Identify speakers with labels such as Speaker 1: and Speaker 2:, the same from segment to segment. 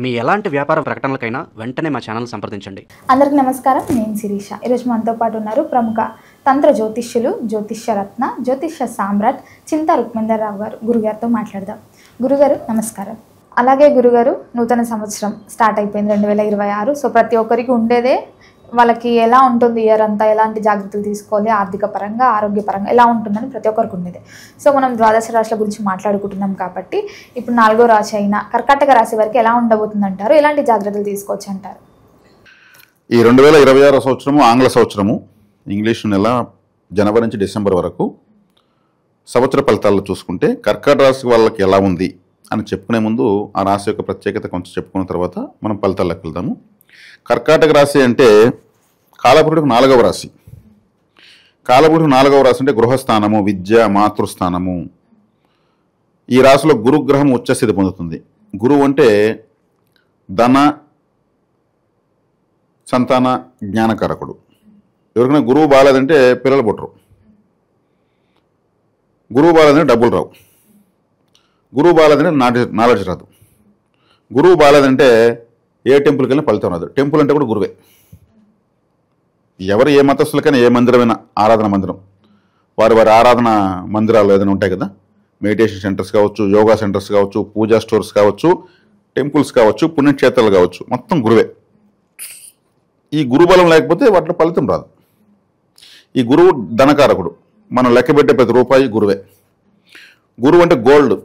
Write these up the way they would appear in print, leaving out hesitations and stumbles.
Speaker 1: మీ ఎలాంటి వ్యాపార ప్రకటనలకైనా వెంటనే మా ఛానల్ సంప్రదించండి.
Speaker 2: అందరికీ నమస్కారం. నేను శిరీష. ఈరోజు మనతో పాటు ఉన్నారు ప్రముఖ తంత్ర జ్యోతిష్యులు, జ్యోతిష్య రత్న, జ్యోతిష్య సామ్రాట్ చింతా రుక్మందర్రావు గారు. గురుగారితో మాట్లాడదాం. గురుగారు నమస్కారం. అలాగే గురుగారు, నూతన సంవత్సరం స్టార్ట్ అయిపోయింది 2026. సో ప్రతి ఒక్కరికి ఉండేదే వాళ్ళకి ఎలా ఉంటుంది ఇయర్ అంతా, ఎలాంటి జాగ్రత్తలు తీసుకోవాలి, ఆర్థిక పరంగా ఆరోగ్యపరంగా ఎలా ఉంటుందని ప్రతి ఒక్కరికి ఉండేది. సో మనం ద్వాదశ రాశుల గురించి మాట్లాడుకుంటున్నాం కాబట్టి ఇప్పుడు 4వ రాశి అయిన కర్కాటక రాశి వరకు ఎలా ఉండబోతుంది అంటారు, ఎలాంటి జాగ్రత్తలు తీసుకోవచ్చు అంటారు?
Speaker 3: ఈ 2026 సంవత్సరము ఆంగ్ల సంవత్సరము, ఇంగ్లీషు నెల జనవరి నుంచి డిసెంబర్ వరకు సంవత్సర ఫలితాలు చూసుకుంటే కర్కాటక రాశి వాళ్ళకి ఎలా ఉంది అని చెప్పుకునే ముందు ఆ రాశి యొక్క ప్రత్యేకత కొంచెం చెప్పుకున్న తర్వాత మనం ఫలితాలకు వెళ్దాము. కర్కాటక రాశి అంటే కాలపురుషుడికి 4వ రాశి. కాలపురుషుడికి 4వ రాశి అంటే గృహస్థానము, విద్య, మాతృస్థానము. ఈ రాశిలో గురుగ్రహం ఉచ్చస్థితి పొందుతుంది. గురువు అంటే ధన, సంతాన, జ్ఞానకారకుడు. ఎవరికైనా గురువు బాగాలేదంటే పిల్లలు పుట్టరు, గురువు బాగాలేదంటే డబ్బులు రావు, గురువు బాగాలేదంటే నాలెడ్జ్ రాదు, గురువు బాగాలేదంటే ఏ టెంపుల్కి వెళ్ళినా ఫలితం రాదు. టెంపుల్ అంటే కూడా గురువే. ఎవరు ఏ మతస్థులకైనా ఏ మందిరమైనా ఆరాధన మందిరం, వారి వారి ఆరాధన మందిరాలు ఏదైనా ఉంటాయి కదా, మెడిటేషన్ సెంటర్స్ కావచ్చు, యోగా సెంటర్స్ కావచ్చు, పూజా స్టోర్స్ కావచ్చు, టెంపుల్స్ కావచ్చు, పుణ్యక్షేత్రాలు కావచ్చు, మొత్తం గురువే. ఈ గురుబలం లేకపోతే వాటిలో ఫలితం రాదు. ఈ గురువు ధనకారకుడు. మనం లెక్కబెట్టే ప్రతి రూపాయి గురువే. గురువు అంటే గోల్డ్,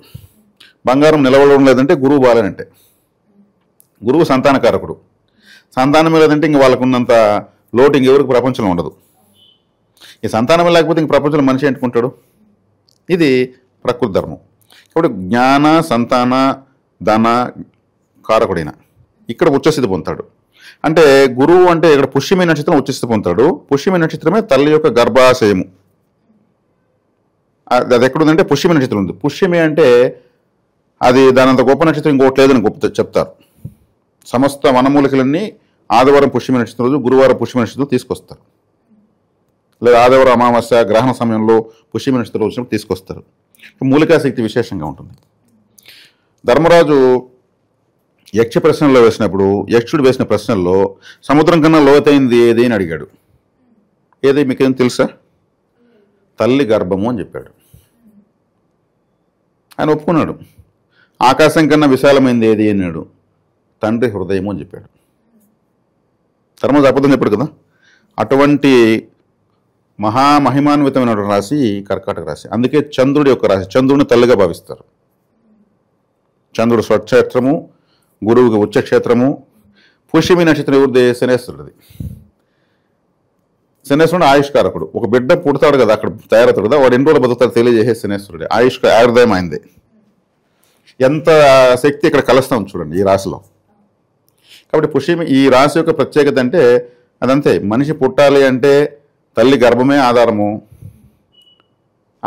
Speaker 3: బంగారం నిలవడం లేదంటే గురువు బాలేనంటే. గురువు సంతానకారకుడు. సంతానం లేదంటే ఇంక వాళ్ళకు ఉన్నంత లోటు ఇంకెవరికి ప్రపంచంలో ఉండదు. ఈ సంతానం లేకపోతే ఇంక ప్రపంచంలో మనిషి ఎంటుకుంటాడు. ఇది ప్రకృతి ధర్మం. కాబట్టి జ్ఞాన, సంతాన, ధన కారకుడైన ఇక్కడ ఉచ్చస్థితి పొందుతాడు. అంటే గురువు అంటే ఇక్కడ పుష్యమి నక్షత్రం ఉచ్చస్థితి పొందుతాడు. పుష్యమి నక్షత్రమే తల్లి యొక్క గర్భాశయము. అది ఎక్కడుందంటే పుష్యమి నక్షత్రం ఉంది. పుష్యమి అంటే అది దానంత గొప్ప నక్షత్రం ఇంకోటి లేదని గొప్ప చెప్తారు. సమస్త వనమూలికలన్నీ ఆదివారం పుష్యమి నక్షత్రం రోజు, గురువారం పుష్యమి నక్షత్రం తీసుకొస్తారు. లేదా ఆదివారం అమావాస్య గ్రహణ సమయంలో పుష్యమి నక్షత్రం వచ్చినప్పుడు తీసుకొస్తారు. మూలికాశక్తి విశేషంగా ఉంటుంది. ధర్మరాజు యక్ష ప్రశ్నల్లో వేసినప్పుడు యక్షుడు వేసిన ప్రశ్నల్లో సముద్రం కన్నా లోతైంది ఏది అని అడిగాడు. ఏది మీకేం తెలుసా? తల్లి గర్భము అని చెప్పాడు. ఆయన ఒప్పుకున్నాడు. ఆకాశం కన్నా విశాలమైంది ఏది అన్నాడు. తండ్రి హృదయము అని చెప్పాడు. ధర్మరాజు అబద్ధం చెప్పాడు కదా. అటువంటి మహామహిమాన్వితమైన రాశి కర్కాటక రాశి. అందుకే చంద్రుడి యొక్క రాశి. చంద్రుడిని తల్లిగా భావిస్తారు. చంద్రుడు స్వక్షేత్రము, గురువుకి ఉచ్చక్షేత్రము. పుష్యమి నక్షత్రం ఎవరిది? శనేశ్వరుడిది. శనేశ్వరుడు ఆయుష్కారకుడు. ఒక బిడ్డ పుడతాడు కదా, అక్కడ తయారవుతాడు కదా, వాడు ఎన్ని రోజులు బతుకుతాడు తెలియజేసే శనేశ్వరుడే. ఆయుర్దాయం అయింది. ఎంత శక్తి ఇక్కడ కలుస్తాం చూడండి ఈ రాశిలో. కాబట్టి పుష్యమి ఈ రాశి యొక్క ప్రత్యేకత అంటే అదంతే. మనిషి పుట్టాలి అంటే తల్లి గర్భమే ఆధారము.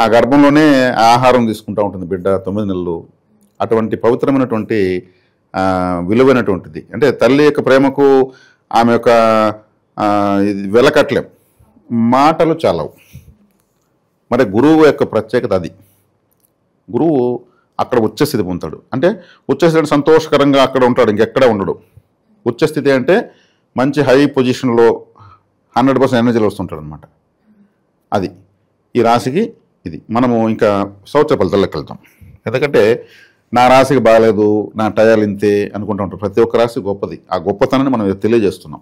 Speaker 3: ఆ గర్భంలోనే ఆహారం తీసుకుంటూ ఉంటుంది బిడ్డ 9 నెలలు. అటువంటి పవిత్రమైనటువంటి విలువైనటువంటిది. అంటే తల్లి యొక్క ప్రేమకు ఆమె యొక్క వెలకట్లేం, మాటలు చాలవు. మరి గురువు యొక్క ప్రత్యేకత అది. గురువు అక్కడ ఉచ్చస్థితి పొందుతాడు. అంటే ఉచ్చస్థితి సంతోషకరంగా అక్కడ ఉంటాడు, ఇంకెక్కడ ఉండడు. ఉచ్చస్థితి అంటే మంచి హై పొజిషన్లో 100% ఎనర్జీలో వస్తుంటాడు అనమాట. అది ఈ రాశికి ఇది. మనము ఇంకా సంవత్సర ఫలితాలకు వెళ్తాం. ఎందుకంటే నా రాశికి బాగాలేదు, నా టయాలు ఇంతే అనుకుంటూ ఉంటారు. ప్రతి ఒక్క రాశి గొప్పది. ఆ గొప్పతనాన్ని మనం తెలియజేస్తున్నాం.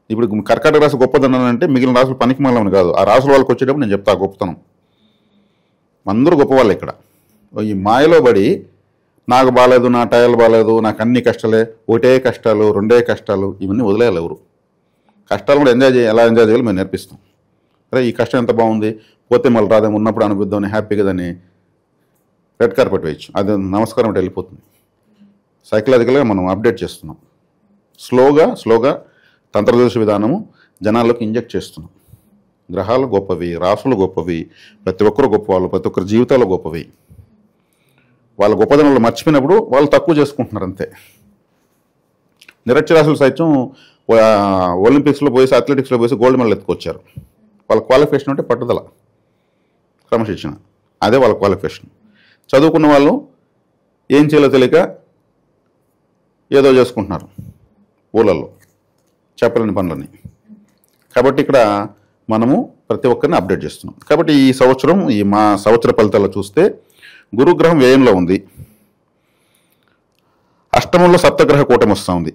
Speaker 3: ఇప్పుడు కర్కాటక రాశి గొప్పదనం అంటే మిగిలిన రాశులు పనికి మళ్ళీ కాదు. ఆ రాశుల వాళ్ళకి వచ్చేటప్పుడు నేను చెప్తా ఆ గొప్పతనం. అందరూ గొప్పవాళ్ళు ఇక్కడ. ఈ మాయలో పడి నాకు బాగాలేదు, నా టైర్లు బాగాలేదు, నాకు అన్ని కష్టాలే, ఒకటే కష్టాలు, రెండే కష్టాలు, ఇవన్నీ వదిలేయాలి. ఎవరు కష్టాలు కూడా ఎలా ఎంజాయ్ చేయాలో మేము నేర్పిస్తాం. అరే ఈ కష్టం ఎంత బాగుంది, పోతే మళ్ళీ రాదేమో, ఉన్నప్పుడు అనిపిద్దామని హ్యాపీగా దాన్ని రెడ్ కార్పెట్ వేయచ్చు. అది నమస్కారం అంటే వెళ్ళిపోతుంది. సైకలాజికల్గా మనం అప్డేట్ చేస్తున్నాం. స్లోగా తంత్రదోష విధానము జనాల్లోకి ఇంజెక్ట్ చేస్తున్నాం. గ్రహాలు గొప్పవి, రాసులు గొప్పవి, ప్రతి ఒక్కరు గొప్పవాళ్ళు, ప్రతి ఒక్కరి జీవితాలు గొప్పవి. వాళ్ళ గొప్పదనంలో మర్చిపోయినప్పుడు వాళ్ళు తక్కువ చేసుకుంటున్నారు అంతే. నిరక్షరాస్యులు సైతం ఒలింపిక్స్లో పోయేసి, అథ్లెటిక్స్లో పోయేసి గోల్డ్ మెడల్ ఎత్తుకొచ్చారు. వాళ్ళ క్వాలిఫికేషన్ అంటే పట్టుదల, క్రమశిక్షణ, అదే వాళ్ళ క్వాలిఫికేషన్. చదువుకున్న వాళ్ళు ఏం చేయాలో తెలియక ఏదో చేసుకుంటున్నారు ఊళ్ళల్లో చెప్పలేని పనులని. కాబట్టి ఇక్కడ మనము ప్రతి ఒక్కరిని అప్డేట్ చేస్తున్నాం. కాబట్టి ఈ సంవత్సరం మా సంవత్సర ఫలితాల్లో చూస్తే గురుగ్రహం వ్యయంలో ఉంది, అష్టమంలో సప్తగ్రహ కూటమి వస్తూ ఉంది.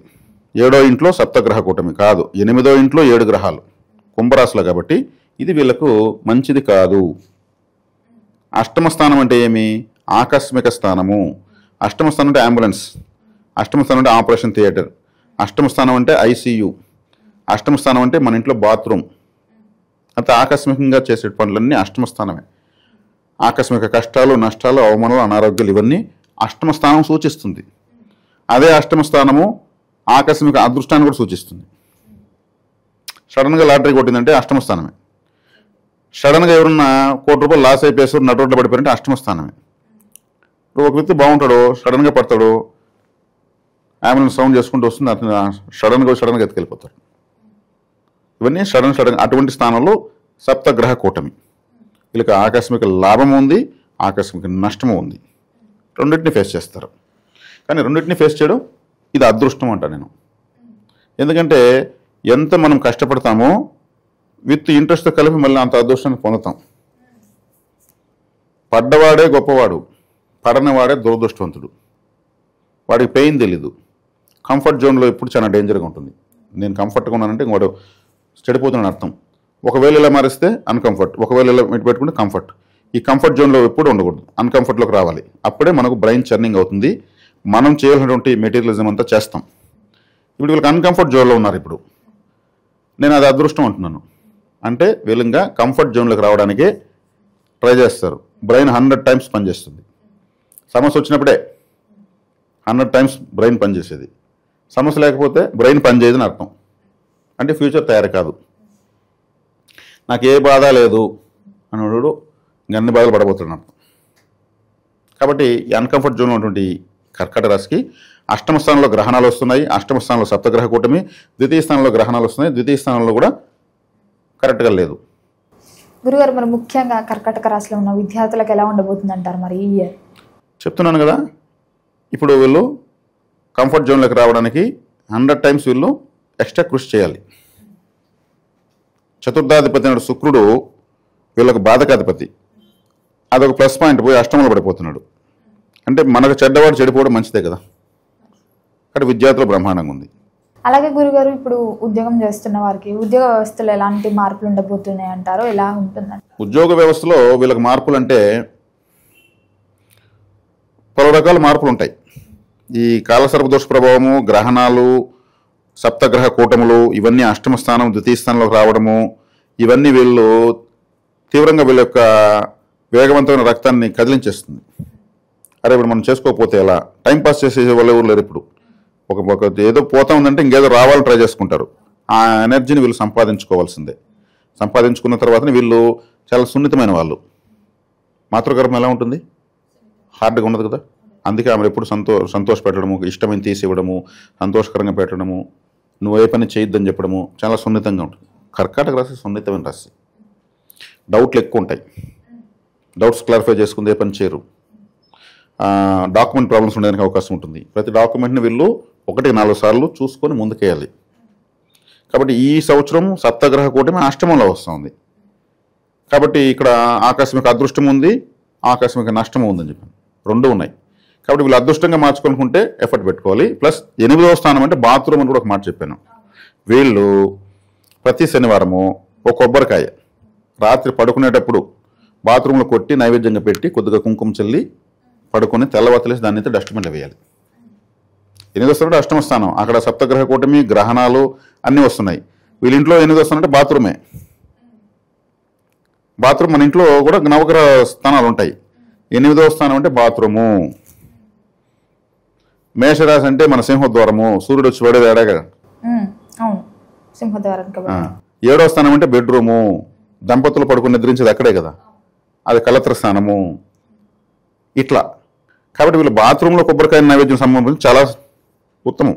Speaker 3: 7వ ఇంట్లో సప్తగ్రహ కూటమి కాదు, 8వ ఇంట్లో 7 గ్రహాలు కుంభరాశులు. కాబట్టి ఇది వీళ్ళకు మంచిది కాదు. అష్టమ స్థానం అంటే ఏమి? ఆకస్మిక స్థానము. అష్టమ స్థానం అంటే అంబులెన్స్, అష్టమ స్థానం అంటే ఆపరేషన్ థియేటర్, అష్టమ స్థానం అంటే ఐసీయూ, అష్టమ స్థానం అంటే మన ఇంట్లో బాత్రూమ్. అంత ఆకస్మికంగా చేసే పనులన్నీ అష్టమ స్థానమే. ఆకస్మిక కష్టాలు, నష్టాలు, అవమానాలు, అనారోగ్యాలు ఇవన్నీ అష్టమ స్థానం సూచిస్తుంది. అదే అష్టమ స్థానము ఆకస్మిక అదృష్టాన్ని కూడా సూచిస్తుంది. సడన్గా లాటరీ కొట్టిందంటే అష్టమ స్థానమే. సడన్గా ఎవరన్నా ₹1,00,00,000 లాస్ అయిపోయేసారు, నటోట్లో పడిపోయారంటే అష్టమ స్థానమే. ఇప్పుడు ఒక వ్యక్తి బాగుంటాడు, సడన్గా పడతాడు, అంబులెన్స్ సౌండ్ చేసుకుంటూ వస్తుంది, అతను సడన్గా ఎత్తుకెళ్ళిపోతాడు. ఇవన్నీ సడన్ అటువంటి స్థానంలో సప్తగ్రహ కూటమి. వీళ్ళకి ఆకస్మిక లాభం ఉంది, ఆకస్మిక నష్టము ఉంది. రెండింటిని ఫేస్ చేస్తారు. కానీ రెండింటిని ఫేస్ చేయడం ఇది అదృష్టం అంట నేను. ఎందుకంటే ఎంత మనం కష్టపడతామో విత్ ఇంట్రెస్ట్తో కలిపి మళ్ళీ అంత అదృష్టాన్ని పొందుతాం. పడ్డవాడే గొప్పవాడు, పడనివాడే దురదృష్టవంతుడు. వాడికి పెయిన్ తెలీదు. కంఫర్ట్ జోన్లో ఎప్పుడు చాలా డేంజర్గా ఉంటుంది. నేను కంఫర్ట్గా ఉన్నానంటే వాడు చెడిపోతున్నాను అర్థం. ఒకవేళ ఇలా మారిస్తే అన్కంఫర్ట్, ఒకవేళ ఇలా పెట్టుకుంటే కంఫర్ట్. ఈ కంఫర్ట్ జోన్లో ఎప్పుడు ఉండకూడదు, అన్కంఫర్ట్లోకి రావాలి. అప్పుడే మనకు బ్రెయిన్ చర్నింగ్ అవుతుంది, మనం చేయాల్సినటువంటి మెటీరియలిజం అంతా చేస్తాం. ఇప్పుడు వీళ్ళకి అన్కంఫర్ట్ జోన్లో ఉన్నారు. ఇప్పుడు నేను అది అదృష్టం అంటున్నాను. అంటే వీళ్ళంగా కంఫర్ట్ జోన్లోకి రావడానికే ట్రై చేస్తారు. బ్రెయిన్ 100 టైమ్స్ పనిచేస్తుంది. సమస్య వచ్చినప్పుడే 100 టైమ్స్ బ్రెయిన్ పనిచేసేది. సమస్య లేకపోతే బ్రెయిన్ పనిచేయదని అర్థం. అంటే ఫ్యూచర్ తయారు కాదు. నాకు ఏ బాధ లేదు అనేవాడు అన్ని బాధలు పడబోతున్నాడు అర్థం. కాబట్టి ఈ అన్కంఫర్ట్ జోన్లో ఉన్నటువంటి కర్కాటక రాశికి అష్టమ స్థానంలో గ్రహణాలు వస్తున్నాయి. అష్టమ స్థానంలో సప్తగ్రహ కూటమి, ద్వితీయ స్థానంలో గ్రహణాలు వస్తున్నాయి. ద్వితీయ స్థానంలో కూడా కరెక్ట్గా లేదు.
Speaker 2: గురుగారు, మరి ముఖ్యంగా కర్కాటక రాశిలో ఉన్న విద్యార్థులకు ఎలా ఉండబోతుంది అంటారు మరి ఈ ఇయర్?
Speaker 3: చెప్తున్నాను కదా, ఇప్పుడు వీళ్ళు కంఫర్ట్ జోన్లోకి రావడానికి 100 టైమ్స్ వీళ్ళు ఎక్స్ట్రా కృషి చేయాలి. చతుర్థాధిపతి అయిన శుక్రుడు వీళ్ళకు బాధకాధిపతి. అదొక ప్లస్ పాయింట్, పోయి అష్టమంలో పడిపోతున్నాడు. అంటే మనకు చెడ్డవాడు చెడిపోవడం మంచిదే కదా. అక్కడ విద్యార్థులు బ్రహ్మాండంగా ఉంది.
Speaker 2: అలాగే గురుగారు, ఇప్పుడు ఉద్యోగం చేస్తున్న వారికి ఉద్యోగ వ్యవస్థలో ఎలాంటి మార్పులు ఉండబోతున్నాయి అంటారో, ఎలా ఉంటుందంట?
Speaker 3: ఉద్యోగ వ్యవస్థలో వీళ్ళకి మార్పులు అంటే పలు రకాల మార్పులు ఉంటాయి. ఈ కాలసర్ప దోష ప్రభావము, గ్రహణాలు, సప్తగ్రహ కూటములు ఇవన్నీ అష్టమ స్థానం ద్వితీయ స్థానంలోకి రావడము, ఇవన్నీ వీళ్ళు తీవ్రంగా వీళ్ళ యొక్క వేగవంతమైన రక్తాన్ని కదిలించేస్తుంది. అరే ఇప్పుడు మనం చేసుకోకపోతే ఎలా, టైంపాస్ చేసే వాళ్ళు ఎవరు లేరు. ఇప్పుడు ఒక ఏదో పోతా ఉందంటే ఇంకేదో రావాలని ట్రై చేసుకుంటారు. ఆ ఎనర్జీని వీళ్ళు సంపాదించుకోవాల్సిందే. సంపాదించుకున్న తర్వాతనే వీళ్ళు చాలా సున్నితమైన వాళ్ళు. మాతృగర్భం ఎలా ఉంటుంది? హార్డ్గా ఉండదు కదా. అందుకే ఆమె ఎప్పుడు సంతోష పెట్టడము, ఇష్టమైన తీసి ఇవ్వడము, సంతోషకరంగా పెట్టడము, నువ్వు ఏ పని చేయొద్దని చెప్పడము చాలా సున్నితంగా ఉంటుంది. కర్కాటక రాశి సున్నితమైన రాశి. డౌట్లు ఎక్కువ ఉంటాయి. డౌట్స్ క్లారిఫై చేసుకుంది ఏ పని చేయరు. డాక్యుమెంట్ ప్రాబ్లమ్స్ ఉండడానికి అవకాశం ఉంటుంది. ప్రతి డాక్యుమెంట్ని వీళ్ళు 1-4 సార్లు చూసుకొని ముందుకేయాలి. కాబట్టి ఈ సంవత్సరం సప్తగ్రహ కూటమి అష్టమంలో వస్తుంది. కాబట్టి ఇక్కడ ఆకస్మిక అదృష్టం ఉంది, ఆకస్మిక నష్టం ఉందని చెప్పాను. 2 ఉన్నాయి. కాబట్టి వీళ్ళు అదృష్టంగా మార్చుకోనుకుంటే ఎఫర్ట్ పెట్టుకోవాలి. ప్లస్ 8వ స్థానం అంటే బాత్రూమ్ అని కూడా ఒక మాట చెప్పాను. వీళ్ళు ప్రతి శనివారము ఒక కొబ్బరికాయ రాత్రి పడుకునేటప్పుడు బాత్రూంలో కొట్టి నైవేద్యంగా పెట్టి కొద్దిగా కుంకుమ చల్లి పడుకొని తెల్లవతలేసి దాన్ని అయితే డస్ట్బిన్లో వేయాలి. 8వ స్థానం అష్టమ స్థానం, అక్కడ సప్తగ్రహ కూటమి, గ్రహణాలు అన్నీ వస్తున్నాయి. వీళ్ళ ఇంట్లో 8వ స్థానం అంటే బాత్రూమే. బాత్రూమ్ మన ఇంట్లో కూడా నవగ్రహ స్థానాలు ఉంటాయి. 8వ స్థానం అంటే బాత్రూము. మేషరాశి అంటే మన సింహద్వారము, సూర్యుడు వచ్చి పడేది ఏడాగా.
Speaker 2: అవును, సింహద్వారం.
Speaker 3: 7వ స్థానం అంటే బెడ్రూము, దంపతులు పడుకుని నిద్రించేది అక్కడే కదా, అది కలత్ర స్థానము. ఇట్లా కాబట్టి వీళ్ళు బాత్రూంలో కొబ్బరికాయ నైవేద్యం సంబంధించి చాలా ఉత్తమం.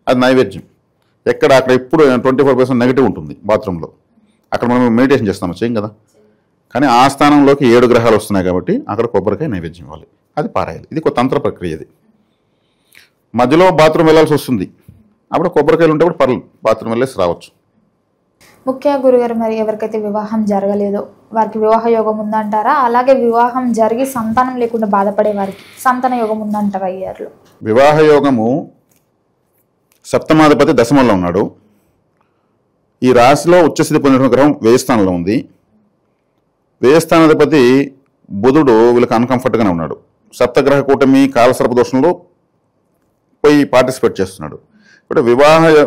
Speaker 3: అది నైవేద్యం ఎక్కడ అక్కడ ఎప్పుడు 24% నెగిటివ్ ఉంటుంది బాత్రూంలో. అక్కడ మనం మెడిటేషన్ చేస్తాము, చేయం కదా. కానీ ఆ స్థానంలోకి 7 గ్రహాలు వస్తున్నాయి కాబట్టి అక్కడ కొబ్బరికాయ నైవేద్యం ఇవ్వాలి, అది పారాయాలి. ఇది ఒక తంత్ర ప్రక్రియ. ఇది మధ్యలో బాత్రూమ్ వెళ్ళాల్సి వస్తుంది, అప్పుడు కొబ్బరికాయలు ఉంటే కూడా పర్లేదు, బాత్రూమ్ వెళ్ళేసి రావచ్చు.
Speaker 2: ముఖ్యంగా గురుగారు, మరి ఎవరికైతే వివాహం జరగలేదో వారికి వివాహ యోగం ఉందంటారా? అలాగే వివాహం జరిగి సంతానం లేకుండా బాధపడే వారికి సంతాన యోగం ఉందంటారా ఈ ఇయర్లో?
Speaker 3: వివాహ యోగము సప్తమాధిపతి దశమంలో ఉన్నాడు. ఈ రాశిలో ఉచ్చస్థితి పొందిన గ్రహం వ్యయ స్థానంలో ఉంది. వ్యయ స్థానాధిపతి బుధుడు వీళ్ళకి అన్కంఫర్ట్గానే ఉన్నాడు. సప్తగ్రహ కూటమి కాలసర్ప దోషంలో పోయి పార్టిసిపేట్ చేస్తున్నాడు. ఇప్పుడు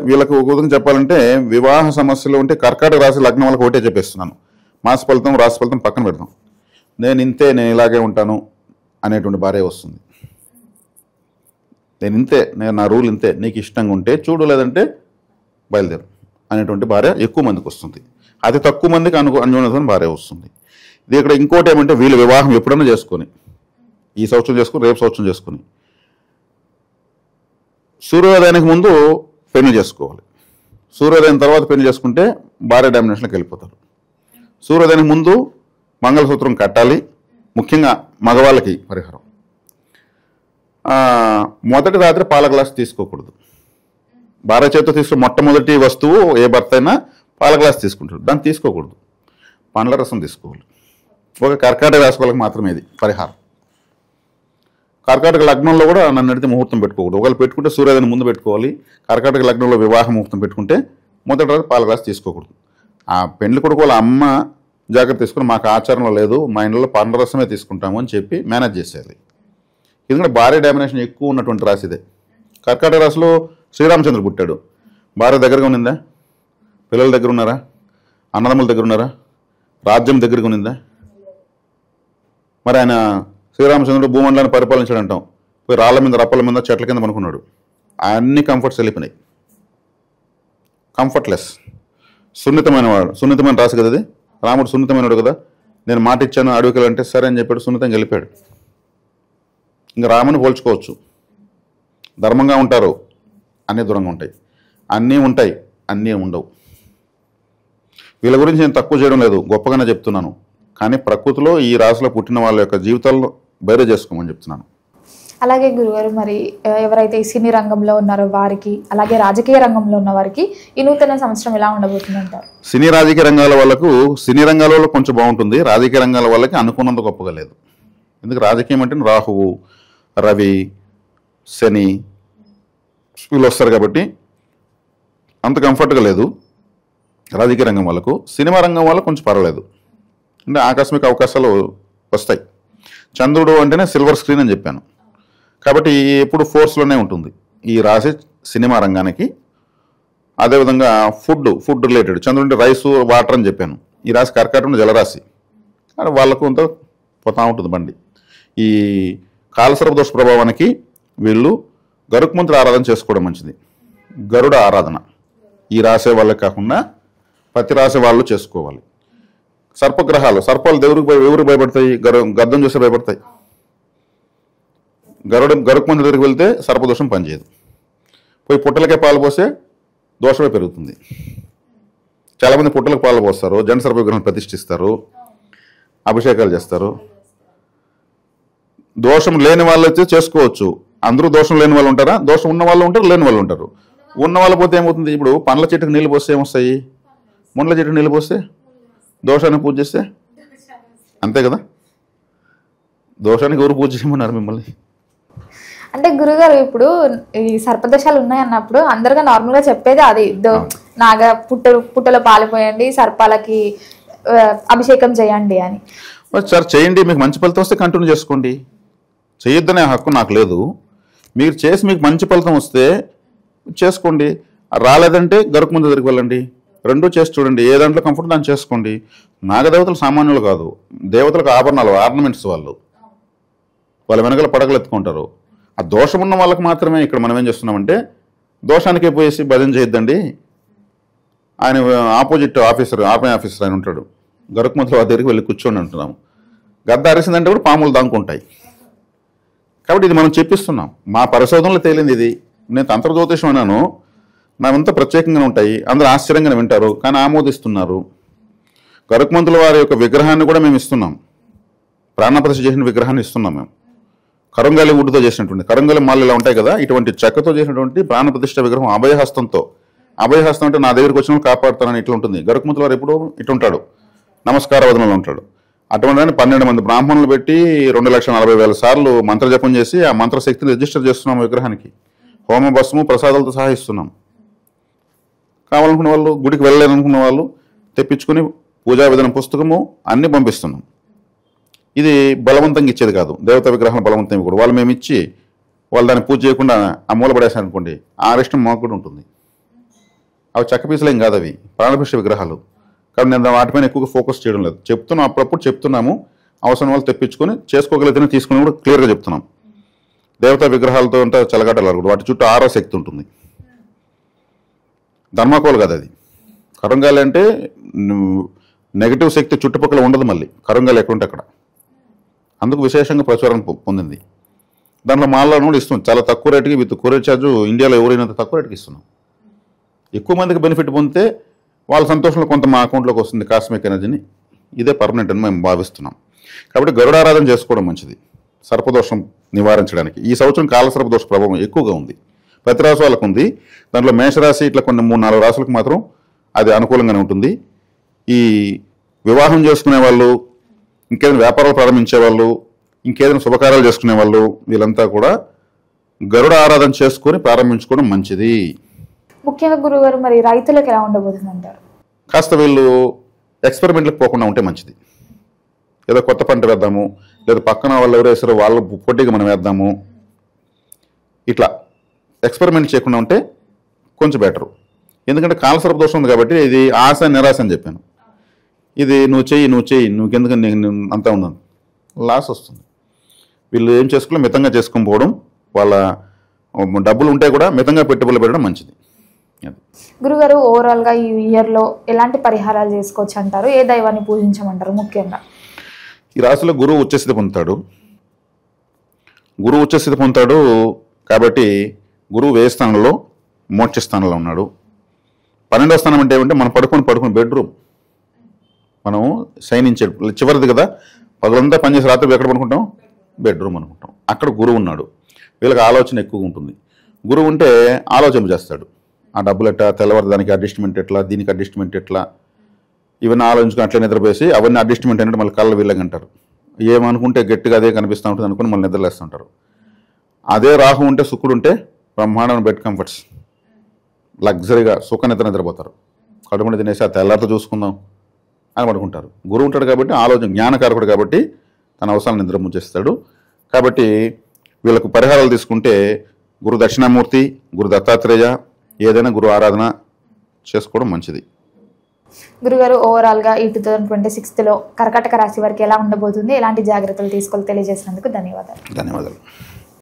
Speaker 3: వీళ్ళకి ఒక విధంగా చెప్పాలంటే వివాహ సమస్యలు ఉంటే కర్కాటక రాశి లగ్నం వాళ్ళకి ఒకటే చెప్పేస్తున్నాను. మాస ఫలితం రాశి ఫలితం పక్కన పెడతాం. నేను ఇంతే, నేను ఇలాగే ఉంటాను అనేటువంటి భార్య వస్తుంది. నేను ఇంతే, నా రూల్ ఇంతే, నీకు ఇష్టంగా ఉంటే చూడు, లేదంటే బయలుదేరు అనేటువంటి భార్య ఎక్కువ మందికి వస్తుంది. అతి తక్కువ మందికి అనుగుణమైన భార్య వస్తుంది. ఇది ఇక్కడ ఇంకోటి ఏమంటే వీళ్ళు వివాహం ఎప్పుడైనా చేసుకొని, ఈ సంవత్సరం చేసుకుని రేపు సంవత్సరం చేసుకుని సూర్యోదయానికి ముందు పెళ్లి చేసుకోవాలి. సూర్యోదయం తర్వాత పెళ్లి చేసుకుంటే భార్య డామినేషన్కి వెళ్ళిపోతారు. సూర్యోదయానికి ముందు మంగళసూత్రం కట్టాలి. ముఖ్యంగా మగవాళ్ళకి పరిహారం, మొదటి రాత్రి పాల గ్లాస్ తీసుకోకూడదు. భార్య చేతితో తీసుకున్న మొట్టమొదటి వస్తువు ఏ భర్త అయినా పాల గ్లాస్ తీసుకుంటాడు, దాన్ని తీసుకోకూడదు. పండ్ల రసం తీసుకోవాలి. ఒక కర్కాటక రాశి వాళ్ళకి మాత్రమే ఇది పరిహారం. కర్కాటక లగ్నంలో కూడా నన్ను అడిగితే ముహూర్తం పెట్టుకోకూడదు. ఒకవేళ పెట్టుకుంటే సూర్యోదయం ముందు పెట్టుకోవాలి. కర్కాటక లగ్నంలో వివాహ ముహూర్తం పెట్టుకుంటే మొదటి రాత్రి పాల గ్లాస్ తీసుకోకూడదు. ఆ పెండ్లి కొడుకు వాళ్ళ అమ్మ జాగ్రత్త తీసుకుని మాకు ఆచరణలో లేదు, మా ఇంట్లో పండ్ల రసమే తీసుకుంటాము అని చెప్పి మేనేజ్ చేసేది. ఎందుకంటే భార్య డామినేషన్ ఎక్కువ ఉన్నటువంటి రాశి ఇదే. కర్కాటక రాశిలో శ్రీరామచంద్రుడు పుట్టాడు. భార్య దగ్గరగా ఉన్నిందా? పిల్లల దగ్గర ఉన్నారా? అన్నదమ్ముల దగ్గర ఉన్నారా? రాజ్యం దగ్గరగా ఉన్నిందా? మరి ఆయన శ్రీరామచంద్రుడు భూమండలాన్ని పరిపాలించాడు అంటాం. పోయి రాళ్ళ మీద, రప్పల మీద, చెట్ల కింద పనుకున్నాడు. అన్ని కంఫర్ట్స్ వెళ్ళిపోయినాయి. కంఫర్ట్లెస్, సున్నితమైన వాడు. సున్నితమైన రాశి కదా అది. రాముడు సున్నితమైనడు కదా. నేను మాట ఇచ్చాను అడవికి అంటే సరే అని చెప్పాడు, సున్నితంగా వెళ్ళిపోయాడు. ఇంకా రాముని పోల్చుకోవచ్చు. ధర్మంగా ఉంటారు, అన్నీ దూరంగా ఉంటాయి. అన్నీ ఉంటాయి, అన్నీ ఉండవు. వీళ్ళ గురించి నేను తక్కువ చేయడం లేదు, గొప్పగానే చెప్తున్నాను. కానీ ప్రకృతిలో ఈ రాశిలో పుట్టిన వాళ్ళ యొక్క జీవితాల్లో బయట చేసుకోమని చెప్తున్నాను.
Speaker 2: అలాగే గురుగారు, మరి ఎవరైతే ఈ సినీ రంగంలో ఉన్నారో వారికి, అలాగే రాజకీయ రంగంలో ఉన్న వారికి ఈ నూతన సంవత్సరం ఎలా ఉండబోతుందంటారు?
Speaker 3: సినీ రాజకీయ రంగాల వాళ్ళకు, సినీ రంగాలలో కొంచెం బాగుంటుంది, రాజకీయ రంగాల వాళ్ళకి అనుకున్నంత గొప్పగా లేదు. ఎందుకు? రాజకీయం అంటే రాహువు, రవి, శని వీళ్ళు వస్తారు కాబట్టి అంత కంఫర్ట్గా లేదు రాజకీయ రంగం వాళ్ళకు. సినిమా రంగం వాళ్ళకు కొంచెం పర్వాలేదు, అంటే ఆకస్మిక అవకాశాలు వస్తాయి. చంద్రుడు అంటేనే సిల్వర్ స్క్రీన్ అని చెప్పాను కాబట్టి ఎప్పుడు ఫోర్స్లోనే ఉంటుంది ఈ రాశి సినిమా రంగానికి. అదేవిధంగా ఫుడ్ రిలేటెడ్, చంద్రుడి రైసు, వాటర్ అని చెప్పాను. ఈ రాశి కర్కాటకం జలరాశి, వాళ్ళకు అంత పోతా ఉంటుంది బండి. ఈ కాలసర్ప దోష ప్రభావానికి వీళ్ళు గరుత్మంతుడి ఆరాధన చేసుకోవడం మంచిది. గరుడ ఆరాధన ఈ రాసే వాళ్ళకి కాకుండా ప్రతి రాసే వాళ్ళు చేసుకోవాలి. సర్పగ్రహాలు, సర్పాలు ఎవరికి భయపడతాయి? గద్దం చూస్తే భయపడతాయి. గరుత్మంతుడి దగ్గరికి వెళ్తే సర్పదోషం పనిచేయదు. పోయి పుట్టలకే పాలు పోస్తే దోషమే పెరుగుతుంది. చాలామంది పుట్టలకు పాలు పోస్తారు, జన సర్ప విగ్రహం ప్రతిష్ఠిస్తారు, అభిషేకాలు చేస్తారు. దోషం లేని వాళ్ళు అయితే చేసుకోవచ్చు. అందరూ దోషం లేని వాళ్ళు ఉంటారా? దోషం ఉన్న వాళ్ళు ఉంటారు, లేని వాళ్ళు ఉంటారు. ఉన్న వాళ్ళు పోతే ఏమవుతుంది? ఇప్పుడు పండ్ల చెట్టుకు నీళ్ళు పోస్తే ఏమొస్తాయి? ముండ్ల చెట్టుకు నీళ్ళు పోస్తే దోషాన్ని పూజ చేస్తే అంతే కదా. దోషానికి ఎవరు పూజ చేయమన్నారు మిమ్మల్ని?
Speaker 2: అంటే గురుగారు, ఇప్పుడు ఈ సర్పదోషాలు ఉన్నాయన్నప్పుడు అందరుగా నార్మల్గా చెప్పేది అది, పుట్టలో పాలిపోయండి, సర్పాలకి అభిషేకం చేయండి అని.
Speaker 3: సార్ చేయండి, మీకు మంచి ఫలితం వస్తే కంటిన్యూ చేసుకోండి. చేయొద్దనే హక్కు నాకు లేదు. మీరు చేసి మీకు మంచి ఫలితం వస్తే చేసుకోండి, రాలేదంటే గరుత్మంతుడి దగ్గరికి వెళ్ళండి. రెండూ చేసి చూడండి, ఏ దాంట్లో కంఫర్ట్ దాన్ని చేసుకోండి. నాగదేవతలు సామాన్యులు కాదు, దేవతలకు ఆభరణాలు, ఆర్నమెంట్స్. వాళ్ళ వెనకాల పడగలు ఎత్తుకుంటారు. ఆ దోషం ఉన్న వాళ్ళకి మాత్రమే ఇక్కడ మనం ఏం చేస్తున్నామంటే దోషానికే పోయేసి భజన చేయొద్దండి. ఆయన ఆపోజిట్ ఆఫీసర్, ఆర్మీ ఆఫీసర్ ఆయన ఉంటాడు, గరుత్మంతుడి వారి దగ్గరికి వెళ్ళి కూర్చొని అంటున్నాము. గద్ద అరిసిందంటే కూడా పాములు దాంకుంటాయి. కాబట్టి ఇది మనం చెప్పిస్తున్నాం, మా పరిశోధనలో తేలింది ఇది. నేను తంత్ర జ్యోతిషం అన్నాను, నావంతా ప్రత్యేకంగా ఉంటాయి, అందరూ ఆశ్చర్యంగా వింటారు, కానీ ఆమోదిస్తున్నారు. గరుత్మంతుల వారి యొక్క విగ్రహాన్ని కూడా మేము ఇస్తున్నాం, ప్రాణప్రతిష్ఠ చేసిన విగ్రహాన్ని ఇస్తున్నాం మేము. కరంగాలి వుడ్తో చేసినటువంటి కరంగాలి మాలు ఇలా ఉంటాయి కదా, ఇటువంటి చెక్కతో చేసినటువంటి ప్రాణ ప్రతిష్ఠ విగ్రహం అభయహస్తంతో. అభయహస్తం అంటే నా దగ్గరికి వచ్చిన కాపాడుతానని ఇట్లా ఉంటుంది. గరుకుమంతుల వారు ఎప్పుడు ఇటు ఉంటాడు, నమస్కార వదనంలో ఉంటాడు. అటువంటి 12 మంది బ్రాహ్మణులు పెట్టి 2,40,000 సార్లు మంత్రజపం చేసి ఆ మంత్రశక్తిని రిజిస్టర్ చేస్తున్నాం విగ్రహానికి. హోమ భస్ము ప్రసాదాలతో సహా ఇస్తున్నాం. కావాలనుకున్న వాళ్ళు, గుడికి వెళ్ళలేదనుకున్న వాళ్ళు తెప్పించుకొని పూజా విధానం పుస్తకము అన్నీ పంపిస్తున్నాం. ఇది బలవంతంగా ఇచ్చేది కాదు, దేవతా విగ్రహాలు బలవంతంగా కూడా వాళ్ళు మేము ఇచ్చి వాళ్ళు దాన్ని పూజ చేయకుండా ఆ మూల పడేసారనుకోండి, ఆ ఇష్టం మాకు కూడా ఉంటుంది. అవి చెక్క పీసులేం కాదు, అవి ప్రాణప్రతిష్ఠ విగ్రహాలు. కాబట్టి నేను వాటిపైన ఎక్కువగా ఫోకస్ చేయడం లేదు. చెప్తున్నాం, అప్పుడప్పుడు చెప్తున్నాము. అవసరం వాళ్ళు తెప్పించుకొని చేసుకోగలిగితేనే తీసుకుని కూడా క్లియర్గా చెప్తున్నాం. దేవతా విగ్రహాలతో ఉంటే చెలగాటలు వాటి చుట్టూ ఆరో శక్తి ఉంటుంది. ధర్మకోలు కదా అది. కరంగాలి అంటే నెగిటివ్ శక్తి చుట్టుపక్కల ఉండదు. మళ్ళీ కరంగాలి ఎక్కడుంటే అక్కడ. అందుకు విశేషంగా ప్రచురణ పొందింది. దాంట్లో మాల్లో కూడా ఇస్తున్నాం చాలా తక్కువ రేటుకి, విత్ కొరియర్ ఛార్జ్ ఇండియాలో ఎవరైనంత తక్కువ రేటుకి ఇస్తున్నాం. ఎక్కువ మందికి బెనిఫిట్ పొందితే వాళ్ళ సంతోషంలో కొంత మా అకౌంట్లోకి వస్తుంది కాస్మిక్ ఎనర్జీని. ఇదే పర్మనెంట్ అని మేము భావిస్తున్నాం. కాబట్టి గరుడారాధన చేసుకోవడం మంచిది సర్పదోషం నివారించడానికి. ఈ సంవత్సరం కాలసర్పదోష ప్రభావం ఎక్కువగా ఉంది. ప్రతి రాశి వాళ్ళకు ఉంది. దాంట్లో మేషరాశి ఇట్లా కొన్ని 3-4 రాశులకు మాత్రం అది అనుకూలంగానే ఉంటుంది. ఈ వివాహం చేసుకునే వాళ్ళు, ఇంకేదైనా వ్యాపారాలు ప్రారంభించే వాళ్ళు, ఇంకేదైనా శుభకార్యాలు చేసుకునే వాళ్ళు, వీళ్ళంతా కూడా గరుడ ఆరాధన చేసుకొని ప్రారంభించుకోవడం మంచిది.
Speaker 2: ముఖ్యంగా గురుగారు మరి రైతులకు ఎలా ఉండబోతుంది అంటారు?
Speaker 3: కాస్త వీళ్ళు ఎక్స్పెరిమెంట్లకు పోకుండా ఉంటే మంచిది. ఏదో కొత్త పంట వేద్దాము, లేదా పక్కన వాళ్ళు ఎవరు వేసారో వాళ్ళు పొట్టిగా మనం వేద్దాము, ఇట్లా ఎక్స్పెరిమెంట్ చేయకుండా ఉంటే కొంచెం బెటరు. ఎందుకంటే కాలసర్ప దోషం ఉంది కాబట్టి ఇది ఆశ నిరాశ అని చెప్పాను. ఇది నువ్వు చెయ్యి నువ్వుకెందుకు అంతా ఉన్నాను, లాస్ వస్తుంది. వీళ్ళు ఏం చేసుకోవాలి, మితంగా చేసుకొని పోవడం, వాళ్ళ డబ్బులు ఉంటే కూడా మితంగా పెట్టుబడులు పెట్టడం మంచిది.
Speaker 2: గురుగారు ఓవరాల్గా ఈ ఇయర్లో ఎలాంటి పరిహారాలు చేసుకోవచ్చు అంటారు? ఏ దైవాన్ని పూజించమంటారు? ముఖ్యంగా
Speaker 3: ఈ రాశిలో గురువు ఉచ్చస్థితి పొందుతాడు. కాబట్టి గురువు వ్యయ స్థానంలో, మోక్ష స్థానంలో ఉన్నాడు. 12వ స్థానం అంటే ఏమంటే మనం పడుకుని బెడ్రూమ్, మనం శయనించే చివరిది కదా. పగలంతా పనిచేసి రాత్రి ఎక్కడ పడుకుంటాం? బెడ్రూమ్ అనుకుంటాం. అక్కడ గురువు ఉన్నాడు. వీళ్ళకి ఆలోచన ఎక్కువగా ఉంటుంది. గురువు ఉంటే ఆలోచన చేస్తాడు. ఆ డబ్బులు ఎట్లా, తెల్లవారు దానికి అడ్జస్ట్మెంట్ ఎట్లా, దీనికి అడ్జస్ట్మెంట్ ఎట్లా, ఇవన్నీ ఆలోచించుకుని అట్లా నిద్రపోసి అవన్నీ అడ్జస్ట్మెంట్ అంటే మళ్ళీ కళ్ళ వీళ్ళకి అంటారు. ఏమనుకుంటే గట్టిగా అదే కనిపిస్తూ ఉంటుంది అనుకుని మళ్ళీ నిద్రలేస్తుంటారు. అదే రాహు ఉంటే, శుక్రుడు ఉంటే బ్రహ్మాండమైన బెడ్ కంఫర్ట్స్, లగ్జరీగా సుఖ నిద్రపోతారు. కడుపుని తినేసి ఆ తెల్లారితో చూసుకుందాం అని పడుకుంటారు. గురువు ఉంటాడు కాబట్టి ఆలోచన, జ్ఞానకారకుడు కాబట్టి తన అవసరాలను నిద్ర ముచ్చేస్తాడు. కాబట్టి వీళ్ళకు పరిహారాలు తీసుకుంటే గురు దక్షిణామూర్తి, గురు దత్తాత్రేయ, ఏదైనా గురు ఆరాధన చేసుకోవడం మంచిది.
Speaker 2: గురుగారు ఓవరాల్గా ఈ 2026లో కర్కాటక రాశి వారికి ఎలా ఉండబోతుంది, ఎలాంటి జాగ్రత్తలు తీసుకోవాలి తెలియజేసినందుకు ధన్యవాదాలు.